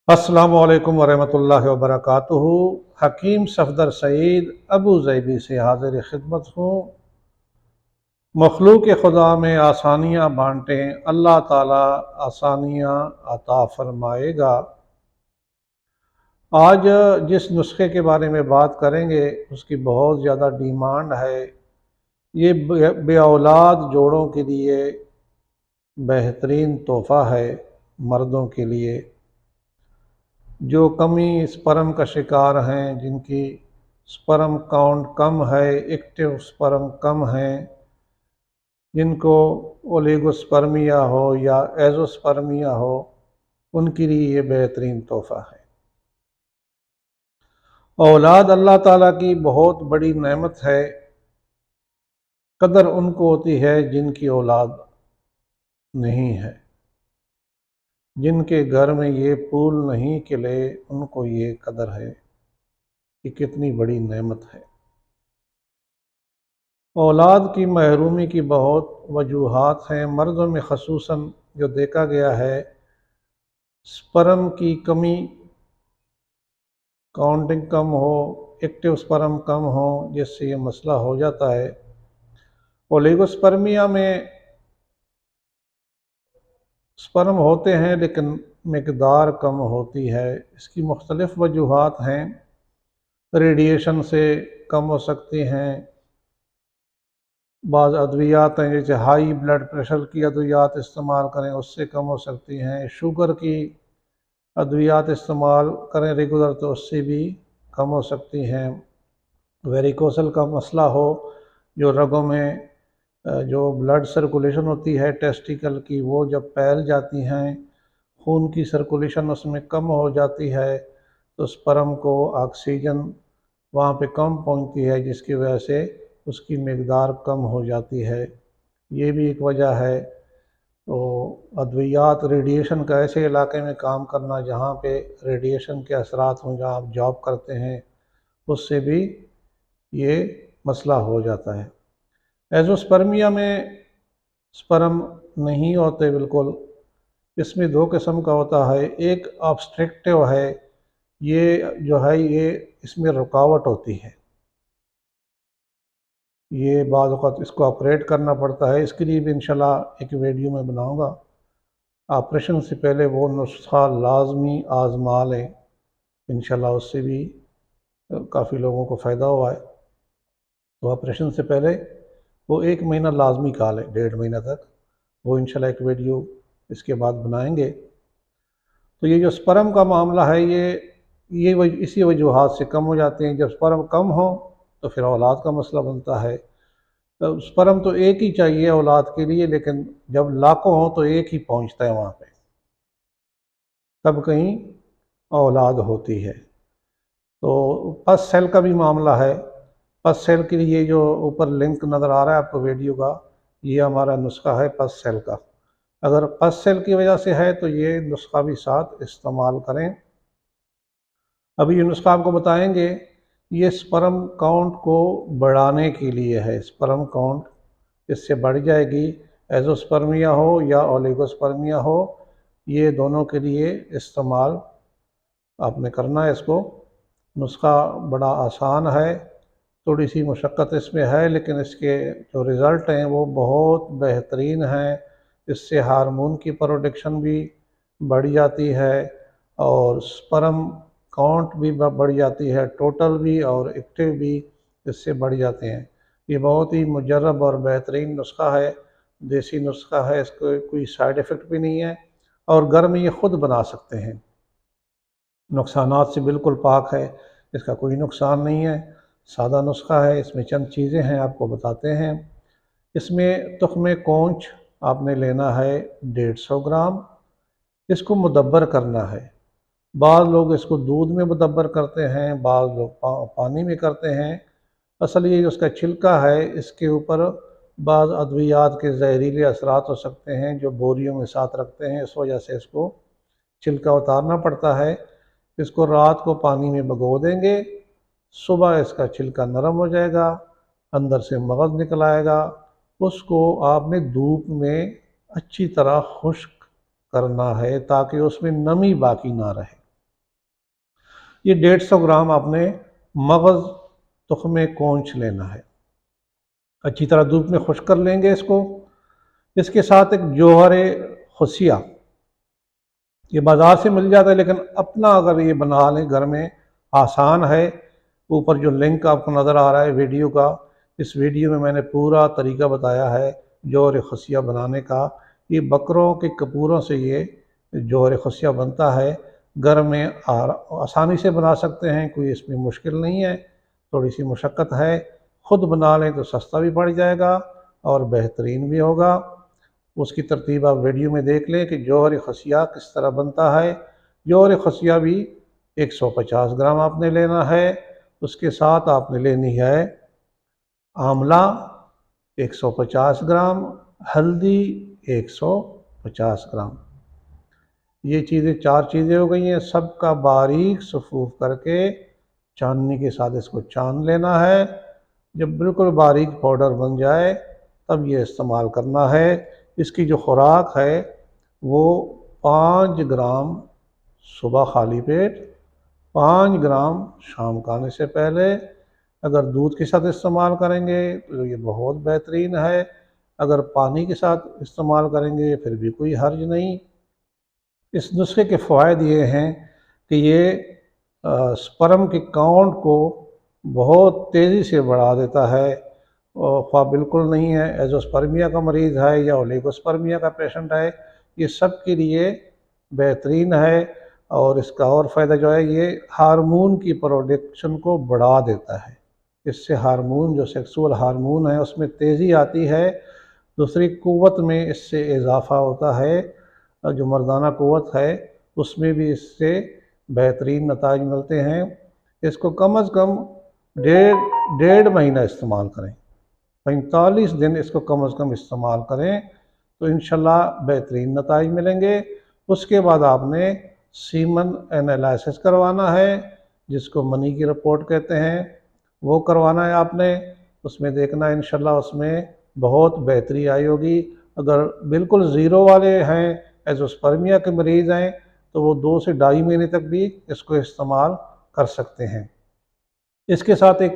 अस्सलामु अलैकुम वरहमतुल्लाहि वबरकातुहू। हकीम सफदर सईद अबू ज़ैबी से हाजिर खिदमत हूँ। मखलूक खुदा में आसानियाँ बांटें, अल्लाह ताला आसानियाँ अता फरमाएगा। आज जिस नुस्खे के बारे में बात करेंगे उसकी बहुत ज़्यादा डिमांड है। ये बे औलाद जोड़ों के लिए बेहतरीन तोहफ़ा है। मर्दों के लिए जो कमी स्पर्म का शिकार हैं, जिनकी स्पर्म काउंट कम है, एक्टिव स्पर्म कम है, जिनको ओलिगोस्पर्मिया हो या एजोस्पर्मिया हो, उनके लिए ये बेहतरीन तोहफ़ा है। औलाद अल्लाह ताला की बहुत बड़ी नेमत है। कदर उनको होती है जिनकी औलाद नहीं है। जिनके घर में ये फूल नहीं खिले, उनको ये कदर है कि कितनी बड़ी नेमत है। औलाद की महरूमी की बहुत वजूहात हैं। मर्दों में ख़ुसूसन जो देखा गया है, स्पर्म की कमी, काउंटिंग कम हो, एक्टिव स्पर्म कम हो, जिससे ये मसला हो जाता है। ओलिगोस्पर्मिया में स्पर्म होते हैं लेकिन मकदार कम होती है। इसकी मुख्तलिफ़ वजूहात हैं। रेडिएशन से कम हो सकती हैं, बाज़ अद्वियात हैं जैसे हाई ब्लड प्रेशर की अद्वियात इस्तेमाल करें उससे कम हो सकती हैं। शुगर की अद्वियात इस्तेमाल करें रेगुलर तो उससे भी कम हो सकती हैं। वेरिकोसल का मसला हो, जो रगों में जो ब्लड सर्कुलेशन होती है टेस्टिकल की, वो जब फैल जाती हैं, खून की सर्कुलेशन उसमें कम हो जाती है, तो स्पर्म को ऑक्सीजन वहाँ पे कम पहुँचती है, जिसकी वजह से उसकी मकदार कम हो जाती है। ये भी एक वजह है। तो अद्वियात, रेडिएशन का ऐसे इलाके में काम करना जहाँ पे रेडिएशन के असरात हों, जहाँ आप जॉब करते हैं, उससे भी ये मसला हो जाता है। एजोस्पर्मिया में स्पर्म नहीं होते बिल्कुल। इसमें दो किस्म का होता है। एक ऑब्स्ट्रक्टिव है, ये जो है ये इसमें रुकावट होती है। ये बाज़ औक़ात इसको ऑपरेट करना पड़ता है। इसके लिए भी इंशाल्लाह एक वीडियो में बनाऊँगा। ऑपरेशन से पहले वो नुस्खा लाजमी आज़मा लें, इंशाल्लाह उससे भी काफ़ी लोगों को फ़ायदा हुआ है। तो ऑपरेशन से पहले वो 1 महीना लाजमी खा लें, 1.5 महीना तक। वो इंशाल्लाह एक वीडियो इसके बाद बनाएंगे। तो ये जो स्पर्म का मामला है, ये इसी वजूहात से कम हो जाते हैं। जब स्पर्म कम हो तो फिर औलाद का मसला बनता है। तो स्पर्म तो एक ही चाहिए औलाद के लिए, लेकिन जब लाखों हो तो एक ही पहुंचता है वहाँ पे, तब कहीं औलाद होती है। तो फर्स्ट सेल का भी मामला है। फर्स्ट सेल के लिए जो ऊपर लिंक नज़र आ रहा है आपको वीडियो का, ये हमारा नुस्खा है फर्स्ट सेल का। अगर फर्स्ट सेल की वजह से है तो ये नुस्खा भी साथ इस्तेमाल करें। अभी ये नुस्खा आपको बताएंगे, ये स्पर्म काउंट को बढ़ाने के लिए है। स्पर्म काउंट इससे बढ़ जाएगी, एजोस्पर्मिया हो या ओलिगोस्पर्मिया हो, ये दोनों के लिए इस्तेमाल आपने करना है इसको। नुस्खा बड़ा आसान है, थोड़ी सी मुशक्क़त इसमें है, लेकिन इसके जो रिज़ल्ट हैं वो बहुत बेहतरीन हैं। इससे हार्मोन की प्रोडक्शन भी बढ़ जाती है और स्पर्म काउंट भी बढ़ जाती है, टोटल भी और एक्टिव भी इससे बढ़ जाते हैं। ये बहुत ही मुजर्रब और बेहतरीन नुस्खा है, देसी नुस्खा है। इसको कोई साइड इफ़ेक्ट भी नहीं है और घर में ये ख़ुद बना सकते हैं। नुकसानात से बिल्कुल पाक है, इसका कोई नुकसान नहीं है। सादा नुस्खा है, इसमें चंद चीज़ें हैं आपको बताते हैं। इसमें तुख्म कोंच आपने लेना है 150 ग्राम। इसको मुदब्बर करना है। बाज़ लोग इसको दूध में मुदब्बर करते हैं, बाज़ लोग पानी में करते हैं। असल ये उसका छिलका है, इसके ऊपर बाज़ अद्वियात के जहरीले असरात हो सकते हैं जो बोरियों में साथ रखते हैं, इस वजह से इसको छिलका उतारना पड़ता है। इसको रात को पानी में भिगो देंगे, सुबह इसका छिलका नरम हो जाएगा, अंदर से मगज़ निकल आएगा। उसको आपने धूप में अच्छी तरह खुश्क करना है ताकि उसमें नमी बाकी ना रहे। یہ 150 گرام آپ نے مغز تخم کونچ لینا ہے، اچھی طرح دھوپ میں خشک کر لیں گے اس کو۔ اس کے ساتھ ایک جوہر خصیہ، یہ بازار سے مل جاتا ہے لیکن اپنا اگر یہ بنا لیں گھر میں آسان ہے۔ اوپر جو لنک آپ کو نظر آ رہا ہے ویڈیو کا، اس ویڈیو میں نے پورا طریقہ بتایا ہے جوہر خصیہ بنانے کا۔ یہ بکروں کے کپوروں سے یہ جوہر خصیہ بنتا ہے، گھر میں آسانی سے بنا سکتے ہیں، کوئی اس میں مشکل نہیں ہے، تھوڑی سی مشقت ہے۔ خود بنا لیں تو سستا بھی پڑ جائے گا اور بہترین بھی ہوگا۔ اس کی ترتیب آپ ویڈیو میں دیکھ لیں کہ جوہر خصیہ کس طرح بنتا ہے۔ جوہر خصیہ بھی 150 گرام آپ نے لینا ہے۔ اس کے ساتھ آپ نے لینی ہے آملہ 150 گرام، ہلدی 150 گرام۔ یہ چیزیں 4 چیزیں ہو گئی ہیں، سب کا باریک صفوف کر کے چاننی کے ساتھ اس کو چان لینا ہے۔ جب بالکل باریک پاؤڈر بن جائے تب یہ استعمال کرنا ہے۔ اس کی جو خوراک ہے وہ 5 گرام صبح خالی پیٹ، 5 گرام شام کھانے سے پہلے۔ اگر دودھ کے ساتھ استعمال کریں گے تو یہ بہت بہترین ہے، اگر پانی کے ساتھ استعمال کریں گے پھر بھی کوئی حرج نہیں۔ اس نسخے کے فوائد یہ ہیں کہ یہ سپرم کے کاؤنٹ کو بہت تیزی سے بڑھا دیتا ہے، اور خواہ بالکل نہیں ہے، ایزوسپرمیا کا مریض ہے یا اولیگوسپرمیا کا پیشنٹ ہے، یہ سب کے لیے بہترین ہے۔ اور اس کا اور فائدہ جو ہے یہ ہارمون کی پروڈکشن کو بڑھا دیتا ہے۔ اس سے ہارمون جو سیکسول ہارمون ہے اس میں تیزی آتی ہے، دوسری قوت میں اس سے اضافہ ہوتا ہے، جو مردانہ قوت ہے اس میں بھی اس سے بہترین نتائج ملتے ہیں۔ اس کو کم از کم 1.5 مہینہ استعمال کریں، 45 دن اس کو کم از کم استعمال کریں تو انشاءاللہ بہترین نتائج ملیں گے۔ اس کے بعد آپ نے سیمن انالائسس کروانا ہے، جس کو منی کی رپورٹ کہتے ہیں، وہ کروانا ہے آپ نے۔ اس میں دیکھنا ہے انشاءاللہ اس میں بہت بہتری آئی ہوگی۔ اگر بالکل زیرو والے ہیں، ایزوسپرمیا کے مریض ہیں، تو وہ 2 سے 2.5 مہینے تک بھی اس کو استعمال کر سکتے ہیں۔ اس کے ساتھ ایک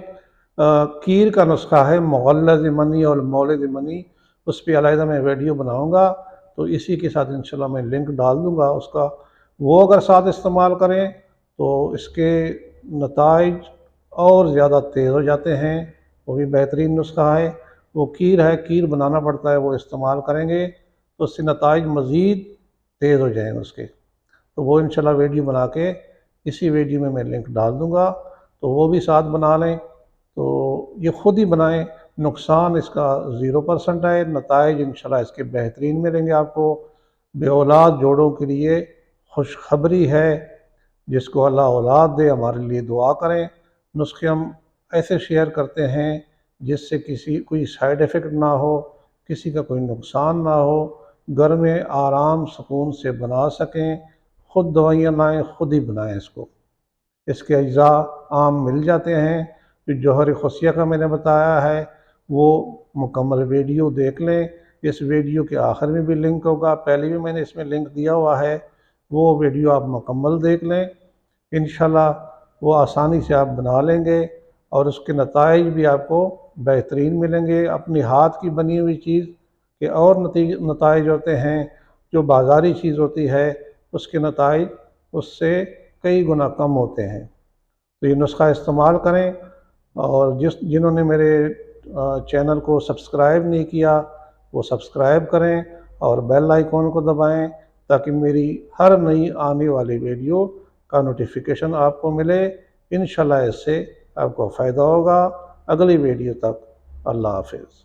کیر کا نسخہ ہے، مغلظ منی اور مولد منی، اس پہ علیحدہ میں ویڈیو بناؤں گا، تو اسی کے ساتھ انشاءاللہ میں لنک ڈال دوں گا اس کا۔ وہ اگر ساتھ استعمال کریں تو اس کے نتائج اور زیادہ تیز ہو جاتے ہیں، وہ بھی بہترین نسخہ ہے۔ وہ کیر ہے، کیر بنانا پڑتا ہے، وہ استعمال کریں گے تو اس سے نتائج مزید تیز ہو جائیں گے اس کے۔ تو وہ انشاءاللہ ویڈیو بنا کے اسی ویڈیو میں لنک ڈال دوں گا، تو وہ بھی ساتھ بنا لیں، تو یہ خود ہی بنائیں۔ نقصان اس کا 0% ہے، نتائج انشاءاللہ اس کے بہترین ملیں گے آپ کو۔ بے اولاد جوڑوں کے لیے خوشخبری ہے، جس کو اللہ اولاد دے ہمارے لیے دعا کریں۔ نسخے ہم ایسے شیئر کرتے ہیں جس سے کوئی سائیڈ ایفیکٹ نہ ہو، کسی کا کوئی نقصان نہ ہو، گھر میں آرام سکون سے بنا سکیں، خود دوائیاں لائیں، خود ہی بنائیں اس کو۔ اس کے اجزاء عام مل جاتے ہیں، جو جوہر خصیہ کا میں نے بتایا ہے وہ مکمل ویڈیو دیکھ لیں۔ اس ویڈیو کے آخر میں بھی لنک ہوگا، پہلے بھی میں نے اس میں لنک دیا ہوا ہے، وہ ویڈیو آپ مکمل دیکھ لیں، انشاءاللہ وہ آسانی سے آپ بنا لیں گے اور اس کے نتائج بھی آپ کو بہترین ملیں گے۔ اپنی ہاتھ کی بنی ہوئی چیز کے اور نتائج ہوتے ہیں، جو بازاری چیز ہوتی ہے اس کے نتائج اس سے کئی گنا کم ہوتے ہیں۔ تو یہ نسخہ استعمال کریں، اور جنہوں نے میرے چینل کو سبسکرائب نہیں کیا وہ سبسکرائب کریں اور بیل آئیکن کو دبائیں، تاکہ میری ہر نئی آنے والی ویڈیو کا نوٹیفیکیشن آپ کو ملے۔ انشاءاللہ اس سے آپ کو فائدہ ہوگا۔ اگلی ویڈیو تک اللہ حافظ۔